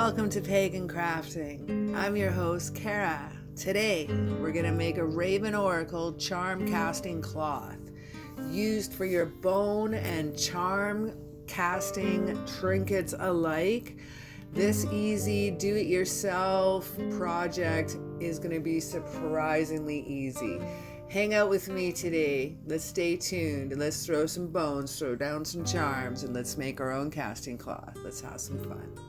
Welcome to Pagan Crafting. I'm your host, Kara. Today, we're going to make a Raven Oracle charm casting cloth used for your bone and charm casting trinkets alike. This easy do-it-yourself project is going to be surprisingly easy. Hang out with me today. Let's stay tuned. Let's throw some bones, throw down some charms, and let's make our own casting cloth. Let's have some fun.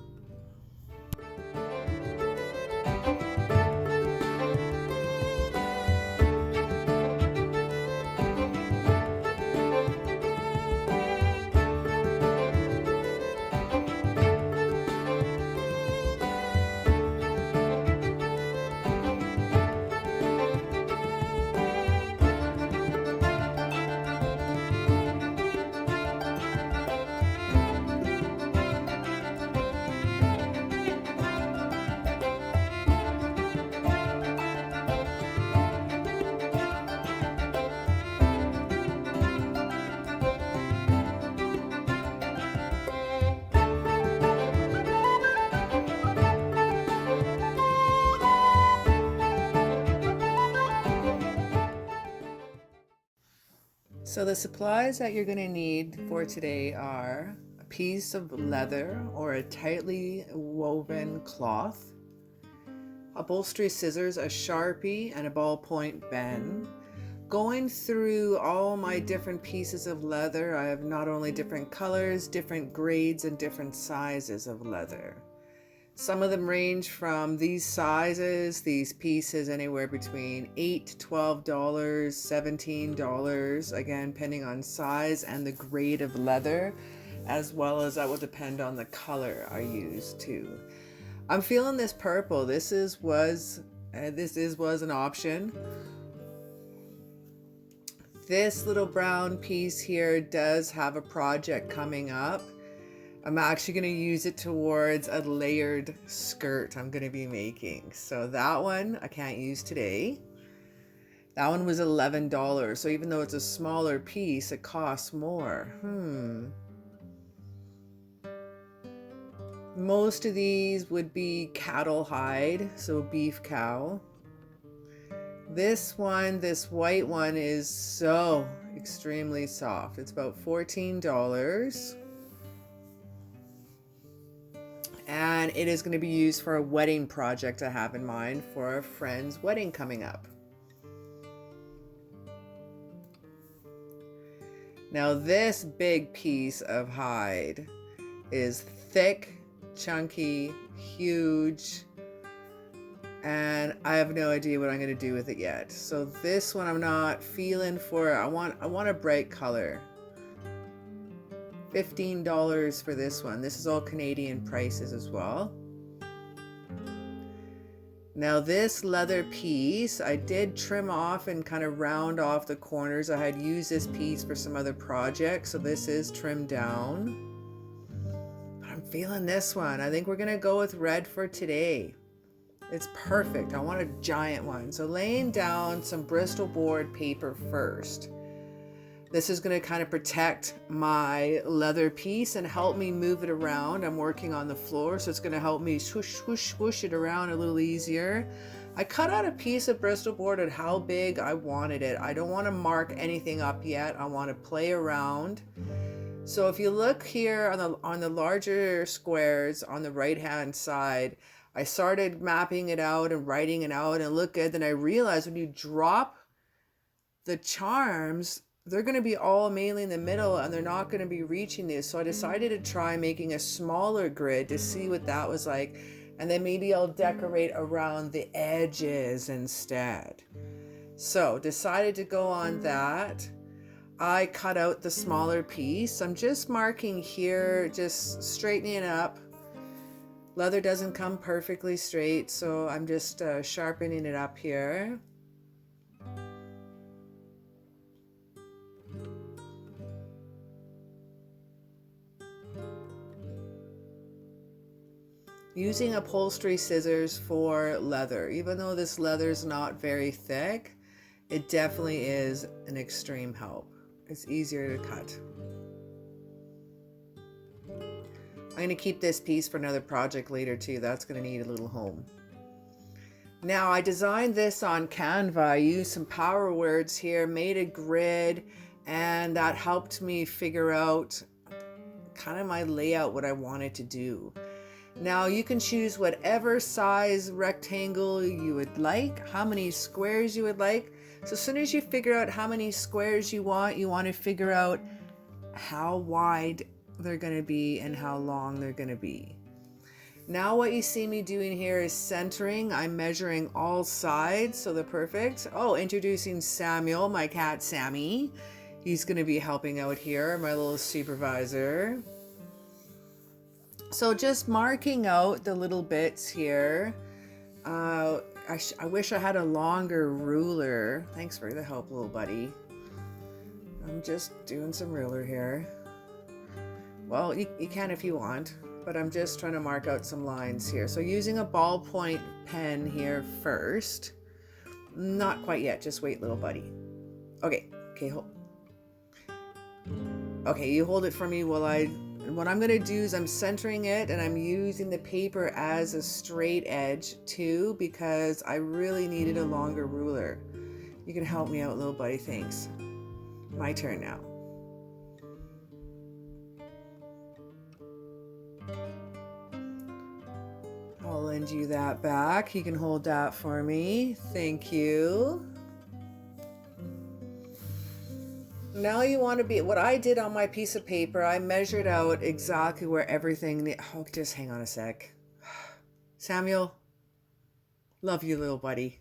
So the supplies that you're going to need for today are a piece of leather or a tightly woven cloth, upholstery scissors, a Sharpie, and a ballpoint pen. Going through all my different pieces of leather, I have not only different colors, different grades, and different sizes of leather. Some of them range from these sizes, these pieces, anywhere between $8 to $12, $17, again, depending on size and the grade of leather, as well as that will depend on the color I use too. I'm feeling this purple. This was an option. This little brown piece here does have a project coming up. I'm actually going to use it towards a layered skirt I'm going to be making. So that one I can't use today. That one was $11. So even though it's a smaller piece, it costs more. Most of these would be cattle hide, so beef cow. This one, this white one, is so extremely soft. It's about $14. And it is going to be used for a wedding project I have in mind for a friend's wedding coming up. Now this big piece of hide is thick, chunky, huge, and I have no idea what I'm going to do with it yet. So this one I'm not feeling for. I want a bright color. $15 for this one. This is all Canadian prices as well. Now this leather piece, I did trim off and kind of round off the corners. I had used this piece for some other projects, so this is trimmed down. But I'm feeling this one. I think we're gonna go with red for today. It's perfect. I want a giant one. So laying down some Bristol board paper first. This is going to kind of protect my leather piece and help me move it around. I'm working on the floor, so it's going to help me swoosh, swoosh, swoosh it around a little easier. I cut out a piece of Bristol board at how big I wanted it. I don't want to mark anything up yet. I want to play around. So if you look here on the larger squares on the right hand side, I started mapping it out and writing it out and it looked good. Then I realized when you drop the charms, they're going to be all mainly in the middle and they're not going to be reaching this. So I decided to try making a smaller grid to see what that was like. And then maybe I'll decorate around the edges instead. So decided to go on that. I cut out the smaller piece. I'm just marking here, just straightening it up. Leather doesn't come perfectly straight, so I'm just sharpening it up here. Using upholstery scissors for leather. Even though this leather is not very thick, it definitely is an extreme help. It's easier to cut. I'm going to keep this piece for another project later too. That's going to need a little home. Now I designed this on Canva. I used some power words here, made a grid, and that helped me figure out kind of my layout, what I wanted to do. Now you can choose whatever size rectangle you would like, how many squares you would like. So as soon as you figure out how many squares you want to figure out how wide they're going to be and how long they're going to be. Now what you see me doing here is centering. I'm measuring all sides, so they're perfect. Oh, introducing Samuel, my cat Sammy. He's going to be helping out here, my little supervisor. So just marking out the little bits here. I wish I had a longer ruler. Thanks for the help, little buddy. I'm just doing some ruler here. Well, you can if you want, but I'm just trying to mark out some lines here. So using a ballpoint pen here first. Not quite yet, just wait, little buddy. Okay, okay, you hold it for me while what I'm going to do is I'm centering it, and I'm using the paper as a straight edge too, because I really needed a longer ruler. You can help me out, little buddy, thanks. My turn now. I'll lend you that back. You can hold that for me. Thank you. Now you want to be, what I did on my piece of paper, I measured out exactly where everything, oh, just hang on a sec. Samuel, love you, little buddy.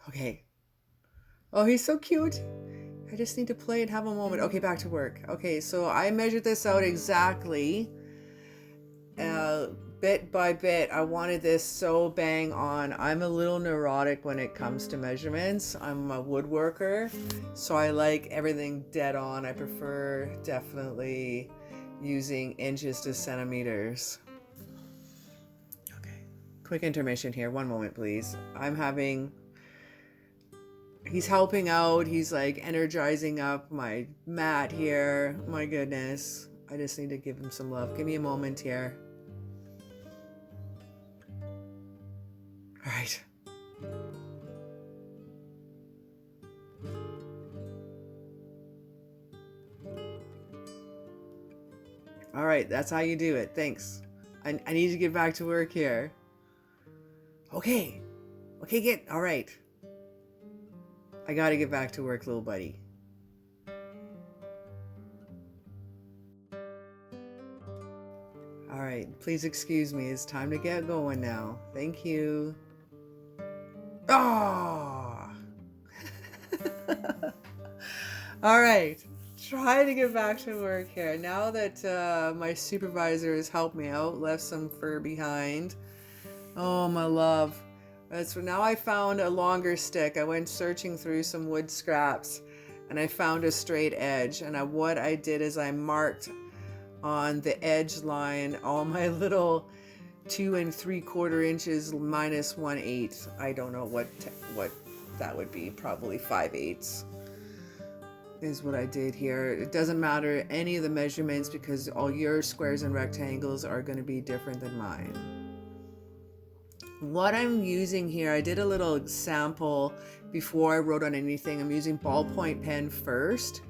Okay. Oh, he's so cute. I just need to play and have a moment. Okay, back to work. Okay, so I measured this out exactly. Bit by bit. I wanted this so bang on. I'm a little neurotic when it comes to measurements. I'm a woodworker, so I like everything dead on. I prefer definitely using inches to centimeters. Okay, quick intermission here. One moment, please. He's helping out. He's like energizing up my mat here. My goodness. I just need to give him some love. Give me a moment here. All right. All right, that's how you do it. Thanks. I need to get back to work here. Okay. All right. I got to get back to work, little buddy. All right, please excuse me. It's time to get going now. Thank you. Oh! All right, try to get back to work here. Now that my supervisor has helped me out, left some fur behind. Oh, my love. So now I found a longer stick. I went searching through some wood scraps, and I found a straight edge. And what I did is I marked on the edge line all my little 2 3/4 inches minus 1/8. I don't know what that would be. Probably 5/8 is what I did here. It doesn't matter any of the measurements because all your squares and rectangles are going to be different than mine. What I'm using here, I did a little sample before I wrote on anything. I'm using ballpoint pen first,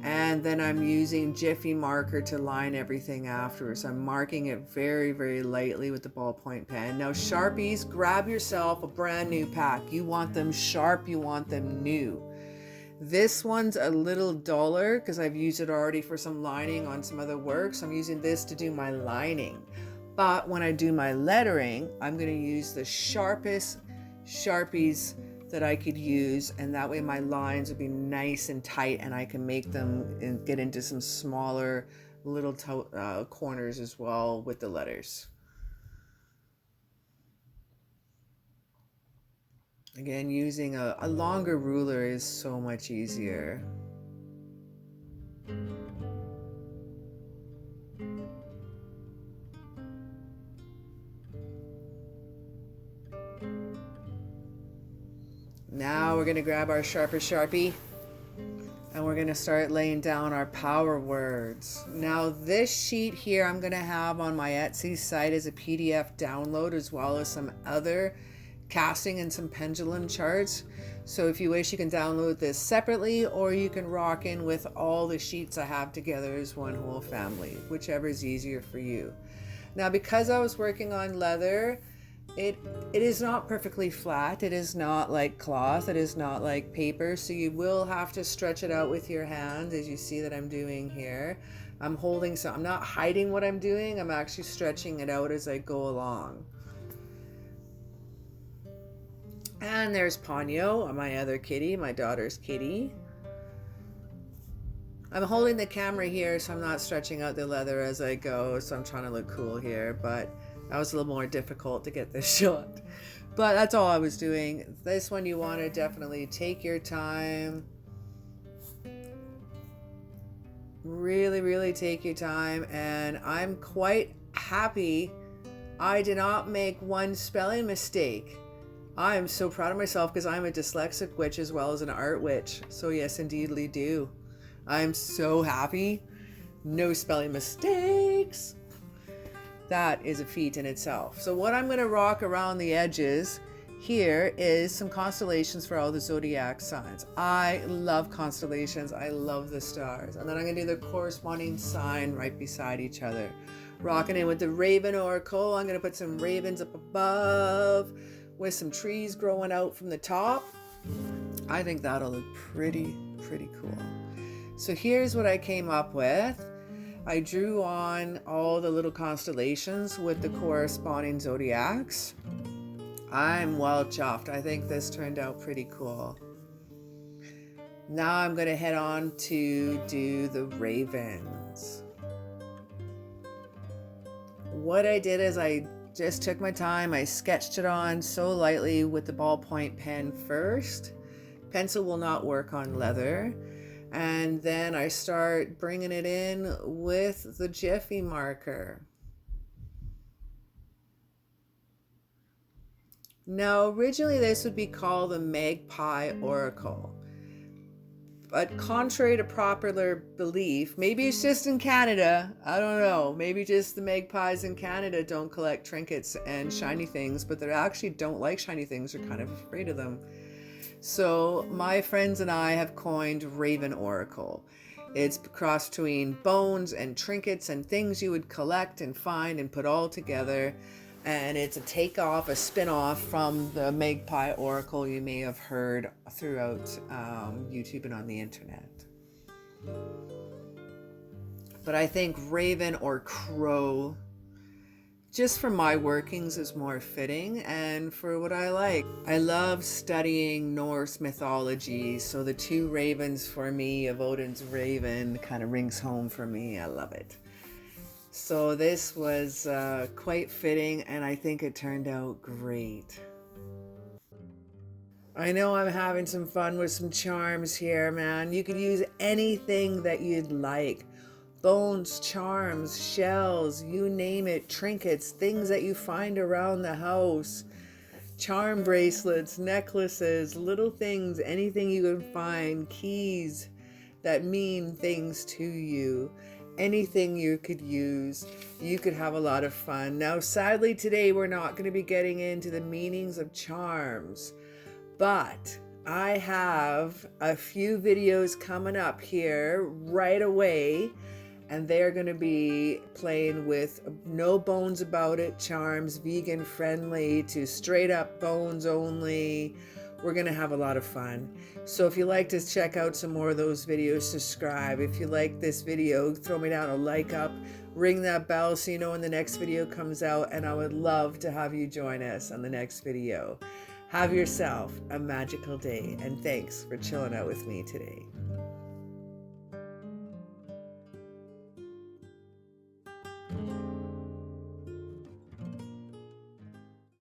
and then I'm using Jiffy marker to line everything afterwards. I'm marking it very, very lightly with the ballpoint pen. Now Sharpies, grab yourself a brand new pack. You want them sharp, you want them new. This one's a little duller because I've used it already for some lining on some other work. So I'm using this to do my lining. But when I do my lettering, I'm going to use the sharpest Sharpies that I could use, and that way my lines will be nice and tight, and I can make them and get into some smaller little corners as well with the letters. Again, using a longer ruler is so much easier. Now we're going to grab our sharper Sharpie. And we're going to start laying down our power words. Now this sheet here I'm going to have on my Etsy site as a PDF download, as well as some other casting and some pendulum charts. So if you wish, you can download this separately, or you can rock in with all the sheets I have together as one whole family, whichever is easier for you. Now, because I was working on leather, it is not perfectly flat. It is not like cloth. It is not like paper. So you will have to stretch it out with your hand, as you see that I'm doing here. I'm holding, so I'm not hiding what I'm doing. I'm actually stretching it out as I go along. And there's Ponyo, my other kitty, my daughter's kitty. I'm holding the camera here, so I'm not stretching out the leather as I go. So I'm trying to look cool here, but that was a little more difficult to get this shot. But that's all I was doing. This one, you want to definitely take your time. Really, really take your time. And I'm quite happy I did not make one spelling mistake. I am so proud of myself because I'm a dyslexic witch as well as an art witch. So yes, indeedly do. I'm so happy. No spelling mistakes. That is a feat in itself. So what I'm going to rock around the edges here is some constellations for all the zodiac signs. I love constellations. I love the stars. And then I'm going to do the corresponding sign right beside each other. Rocking in with the Raven Oracle. I'm going to put some ravens up above with some trees growing out from the top. I think that'll look pretty cool. So here's what I came up with. I drew on all the little constellations with the corresponding zodiacs. I'm well chuffed. I think this turned out pretty cool. Now I'm going to head on to do the ravens. What I did is I just took my time. I sketched it on so lightly with the ballpoint pen first. Pencil will not work on leather. And then I start bringing it in with the Jiffy marker. Now, originally this would be called the Magpie Oracle. But contrary to popular belief, maybe it's just in Canada, I don't know, maybe just the magpies in Canada don't collect trinkets and shiny things, but they actually don't like shiny things, they're kind of afraid of them. So my friends and I have coined Raven Oracle. It's a cross between bones and trinkets and things you would collect and find and put all together. And it's a takeoff, a spin-off from the Magpie Oracle you may have heard throughout YouTube and on the internet. But I think Raven or Crow, just for my workings, is more fitting and for what I like. I love studying Norse mythology, so the two ravens for me, of Odin's raven, kind of rings home for me. I love it. So this was quite fitting, and I think it turned out great. I know I'm having some fun with some charms here, man. You could use anything that you'd like. Bones, charms, shells, you name it, trinkets, things that you find around the house. Charm bracelets, necklaces, little things, anything you can find, keys that mean things to you. Anything you could use, you could have a lot of fun. Now, sadly, today we're not going to be getting into the meanings of charms, but I have a few videos coming up here right away, and they're going to be playing with no bones about it charms, vegan friendly to straight up bones only. We're going to have a lot of fun. So if you like to check out some more of those videos, subscribe. If you like this video, throw me down a like up, ring that bell so you know when the next video comes out, and I would love to have you join us on the next video. Have yourself a magical day, and thanks for chilling out with me today.